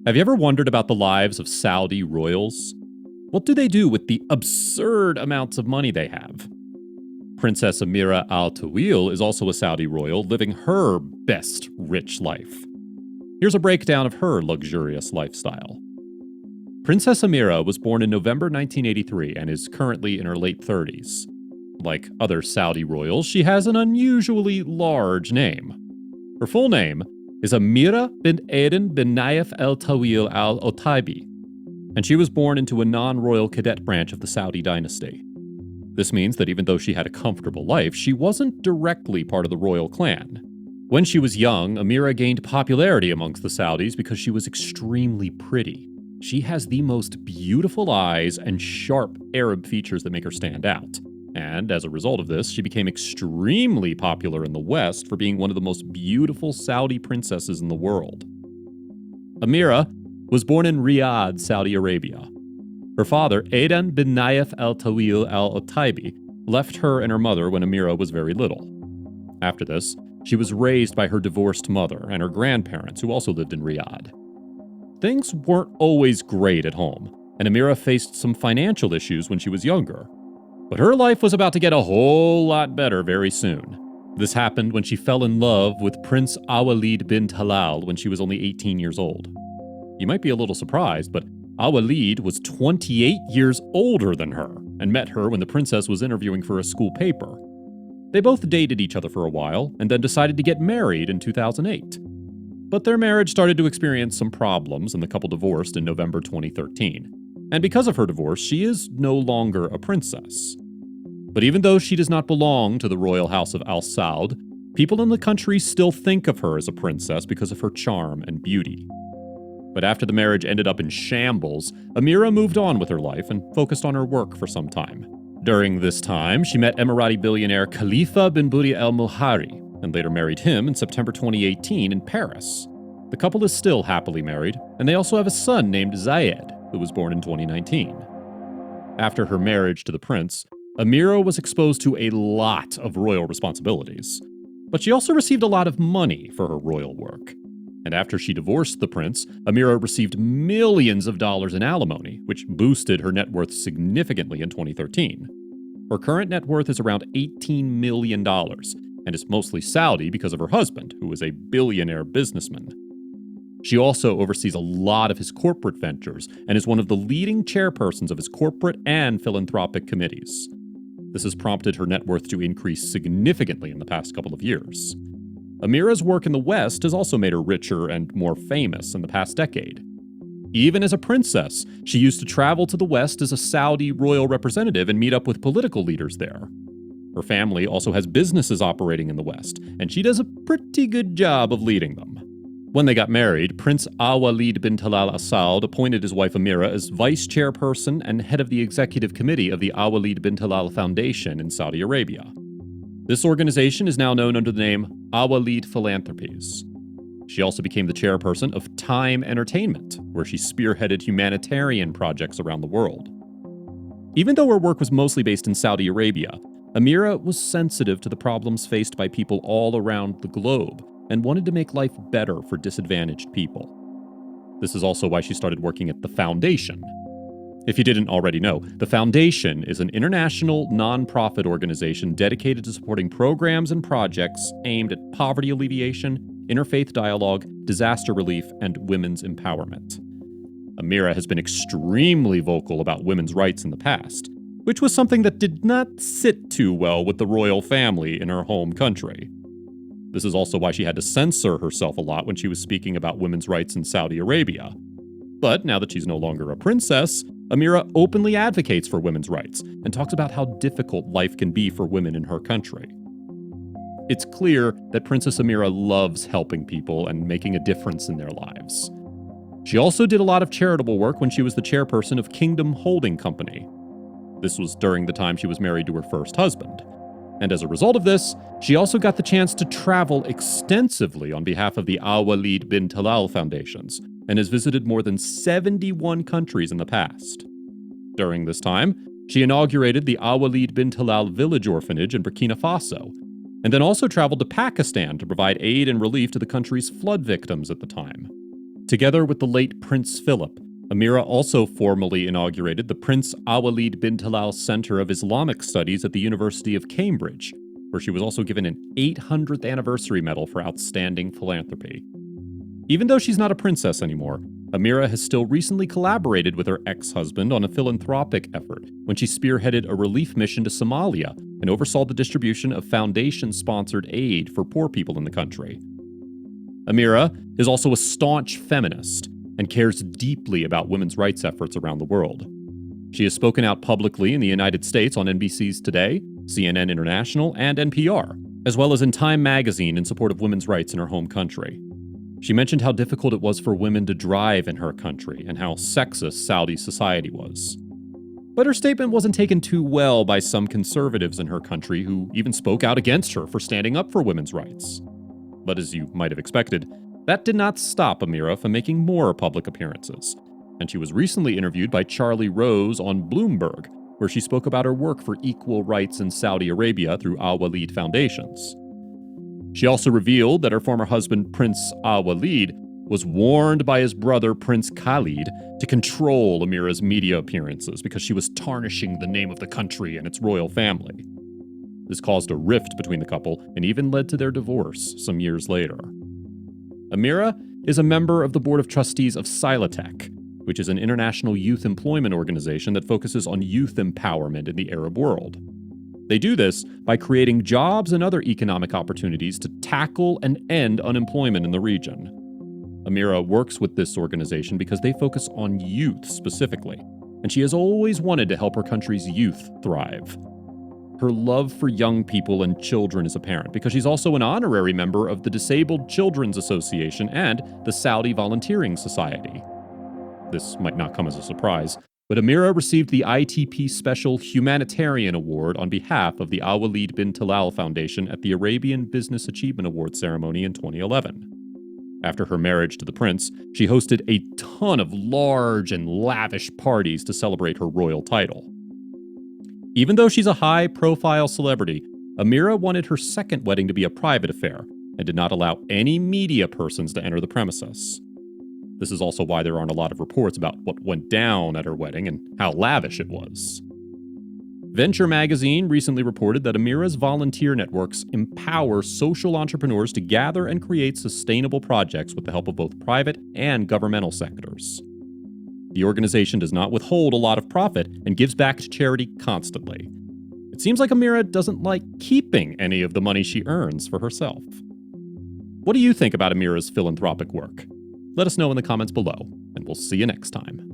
Have you ever wondered about the lives of Saudi royals? What do they do with the absurd amounts of money they have? Princess Amira Al Tawil is also a Saudi royal living her best rich life. Here's a breakdown of her luxurious lifestyle. Princess Amira was born in November 1983 and is currently in her late 30s. Like other Saudi royals, she has an unusually large name. Her full name is Amira bint Aden bin Nayef Al Tawil Al Otaibi, and she was born into a non-royal cadet branch of the Saudi dynasty. This means that even though she had a comfortable life, she wasn't directly part of the royal clan. When she was young, Amira gained popularity amongst the Saudis because she was extremely pretty. She has the most beautiful eyes and sharp Arab features that make her stand out. And as a result of this, she became extremely popular in the West for being one of the most beautiful Saudi princesses in the world. Amira was born in Riyadh, Saudi Arabia. Her father, Aden bin Nayef Al Tawil Al Otaibi, left her and her mother when Amira was very little. After this, she was raised by her divorced mother and her grandparents, who also lived in Riyadh. Things weren't always great at home, and Amira faced some financial issues when she was younger. But her life was about to get a whole lot better very soon. This happened when she fell in love with Prince Al-Walid bin Talal when she was only 18 years old. You might be a little surprised, but Al-Walid was 28 years older than her and met her when the princess was interviewing for a school paper. They both dated each other for a while and then decided to get married in 2008. But their marriage started to experience some problems and the couple divorced in November 2013. And because of her divorce, she is no longer a princess. But even though she does not belong to the royal house of Al Saud, people in the country still think of her as a princess because of her charm and beauty. But after the marriage ended up in shambles, Amira moved on with her life and focused on her work for some time. During this time, she met Emirati billionaire Khalifa bin Budi Al Muhari and later married him in September 2018 in Paris. The couple is still happily married, and they also have a son named Zayed, who was born in 2019. After her marriage to the prince, Amira was exposed to a lot of royal responsibilities. But she also received a lot of money for her royal work. And after she divorced the prince, Amira received millions of dollars in alimony, which boosted her net worth significantly in 2013. Her current net worth is around $18 million, and is mostly Saudi because of her husband, who is a billionaire businessman. She also oversees a lot of his corporate ventures and is one of the leading chairpersons of his corporate and philanthropic committees. This has prompted her net worth to increase significantly in the past couple of years. Amira's work in the West has also made her richer and more famous in the past decade. Even as a princess, she used to travel to the West as a Saudi royal representative and meet up with political leaders there. Her family also has businesses operating in the West, and she does a pretty good job of leading them. When they got married, Prince Al-Walid bin Talal Al Saud appointed his wife Amira as vice chairperson and head of the executive committee of the Al-Walid bin Talal Foundation in Saudi Arabia. This organization is now known under the name Al-Walid Philanthropies. She also became the chairperson of Time Entertainment, where she spearheaded humanitarian projects around the world. Even though her work was mostly based in Saudi Arabia, Amira was sensitive to the problems faced by people all around the globe and wanted to make life better for disadvantaged people. This is also why she started working at the Foundation. If you didn't already know, the Foundation is an international non-profit organization dedicated to supporting programs and projects aimed at poverty alleviation, interfaith dialogue, disaster relief, and women's empowerment. Amira has been extremely vocal about women's rights in the past, which was something that did not sit too well with the royal family in her home country. This is also why she had to censor herself a lot when she was speaking about women's rights in Saudi Arabia. But now that she's no longer a princess, Amira openly advocates for women's rights and talks about how difficult life can be for women in her country. It's clear that Princess Amira loves helping people and making a difference in their lives. She also did a lot of charitable work when she was the chairperson of Kingdom Holding Company. This was during the time she was married to her first husband. And as a result of this, she also got the chance to travel extensively on behalf of the Al-Walid bin Talal Foundations and has visited more than 71 countries in the past. During this time, she inaugurated the Al-Walid bin Talal Village Orphanage in Burkina Faso, and then also traveled to Pakistan to provide aid and relief to the country's flood victims at the time. Together with the late Prince Philip, Amira also formally inaugurated the Prince Awalid bin Talal Center of Islamic Studies at the University of Cambridge, where she was also given an 800th anniversary medal for outstanding philanthropy. Even though she's not a princess anymore, Amira has still recently collaborated with her ex-husband on a philanthropic effort when she spearheaded a relief mission to Somalia and oversaw the distribution of foundation-sponsored aid for poor people in the country. Amira is also a staunch feminist and cares deeply about women's rights efforts around the world. She has spoken out publicly in the United States on NBC's Today, CNN International, and NPR, as well as in Time magazine in support of women's rights in her home country. She mentioned how difficult it was for women to drive in her country and how sexist Saudi society was. But her statement wasn't taken too well by some conservatives in her country who even spoke out against her for standing up for women's rights. But as you might have expected, that did not stop Amira from making more public appearances, and she was recently interviewed by Charlie Rose on Bloomberg, where she spoke about her work for equal rights in Saudi Arabia through Al Walid Foundations. She also revealed that her former husband, Prince Al Walid, was warned by his brother, Prince Khalid, to control Amira's media appearances because she was tarnishing the name of the country and its royal family. This caused a rift between the couple and even led to their divorce some years later. Amira is a member of the Board of Trustees of Silatech, which is an international youth employment organization that focuses on youth empowerment in the Arab world. They do this by creating jobs and other economic opportunities to tackle and end unemployment in the region. Amira works with this organization because they focus on youth specifically, and she has always wanted to help her country's youth thrive. Her love for young people and children is apparent because she's also an honorary member of the Disabled Children's Association and the Saudi Volunteering Society. This might not come as a surprise, but Amira received the ITP Special Humanitarian Award on behalf of the Al Walid bin Talal Foundation at the Arabian Business Achievement Award ceremony in 2011. After her marriage to the prince, she hosted a ton of large and lavish parties to celebrate her royal title. Even though she's a high-profile celebrity, Amira wanted her second wedding to be a private affair and did not allow any media persons to enter the premises. This is also why there aren't a lot of reports about what went down at her wedding and how lavish it was. Venture magazine recently reported that Amira's volunteer networks empower social entrepreneurs to gather and create sustainable projects with the help of both private and governmental sectors. The organization does not withhold a lot of profit and gives back to charity constantly. It seems like Amira doesn't like keeping any of the money she earns for herself. What do you think about Amira's philanthropic work? Let us know in the comments below, and we'll see you next time.